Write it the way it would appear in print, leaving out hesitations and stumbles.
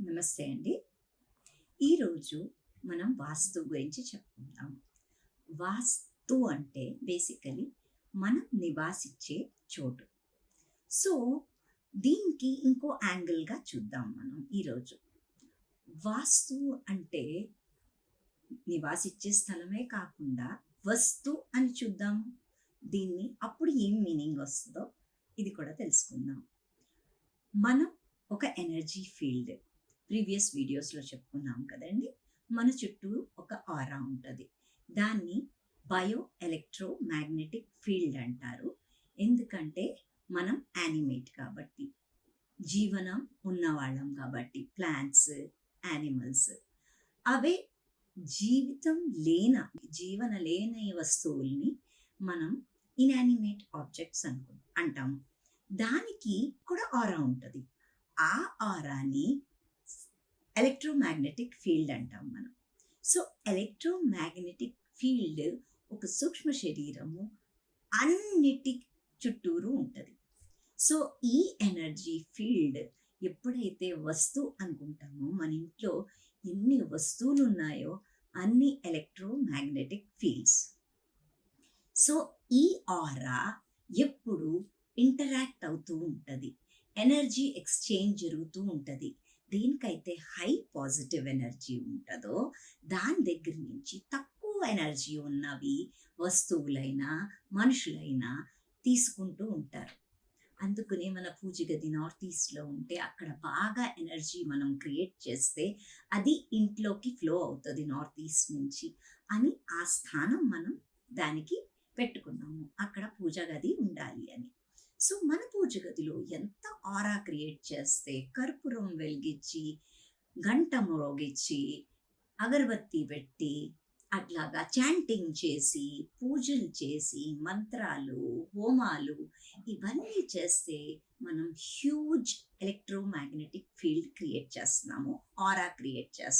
నమస్తే అండి. ఈరోజు మనం వాస్తు గురించి చెప్పుకుందాం. వాస్తు అంటే బేసికలీ మనం నివాసించే చోటు. సో, దీనికి ఇంకో యాంగిల్‌గా చూద్దాం మనం ఈరోజు. వాస్తు అంటే నివాసించే స్థలమే కాకుండా వస్తు అని చూద్దాం. దీన్ని అప్పుడు ఏం మీనింగ్ వస్తదో ఇది కూడా తెలుసుకుందాం. మనం ఒక ఎనర్జీ ఫీల్డ్ ప్రీవియస్ వీడియోస్‌లో చెప్పుకున్నాం కదండీ! మన చుట్టూ ఒక ఆరా ఉంటది. దాన్ని బయో ఎలక్ట్రో మ్యాగ్నెటిక్ ఫీల్డ్ అంటారు. ఎందుకంటే మనం యానిమేట్ కాబట్టి. జీవనం ఉన్నవాళ్ళం కాబట్టి ప్లాంట్స్, యానిమల్స్. అవే జీవితం జీవన లేని వస్తువుల్ని మనం ఇనానిమేట్ ఆబ్జెక్ట్స్ అంటాము. దానికి కూడా ఆరా ఉంటది. ఆ ఆరాని ఎలక్ట్రోమాగ్నెటిక్ ఫీల్డ్ అంటాం మనం. సో, ఎలక్ట్రోమాగ్నెటిక్ ఫీల్డ్ ఒక సూక్ష్మ శరీరము అన్నిటి చుట్టూరు ఉంటది. సో, ఈ ఎనర్జీ ఫీల్డ్ ఎప్పుడైతే అనుకుంటామో మన ఇంట్లో ఎన్ని వస్తువులు ఉన్నాయో అన్ని ఎలక్ట్రోమాగ్నెటిక్ ఫీల్డ్స్. సో, ఈ ఆరా ఎప్పుడు ఇంటరాక్ట్ అవుతూ ఉంటది. ఎనర్జీ ఎక్స్చేంజ్ జరుగుతూ ఉంటది. దేనికైతే హై పాజిటివ్ ఎనర్జీ ఉంటుందో దాని దగ్గర నుంచి తక్కువ ఎనర్జీ ఉన్నవి వస్తువులైనా మనుషులైనా తీసుకుంటూ ఉంటారు. అందుకనే మన పూజ గది నార్త్ ఈస్ట్లో ఉంటే అక్కడ బాగా ఎనర్జీ మనం క్రియేట్ చేస్తే అది ఇంట్లోకి ఫ్లో అవుతుంది నార్త్ ఈస్ట్ నుంచి అని ఆ స్థానం మనం దానికి పెట్టుకున్నాము. అక్కడ పూజ గది ఉండాలి అని. సో, మన పూజ గదిలో ఎంత ఆరా క్రియేట్ చేస్తే కర్పూరం వెలిగించి, గంట మ్రోగించి, అగరబత్తి పెట్టి, అట్లాగా చాంటింగ్ చేసి, పూజలు చేసి, మంత్రాలు, హోమాలు ఇవన్నీ చేస్తే మనం హ్యూజ్ ఎలక్ట్రోమాగ్నెటిక్ ఫీల్డ్ క్రియేట్ చేస్తున్నాము. ఆరా క్రియేట్ చేస్తున్నాము.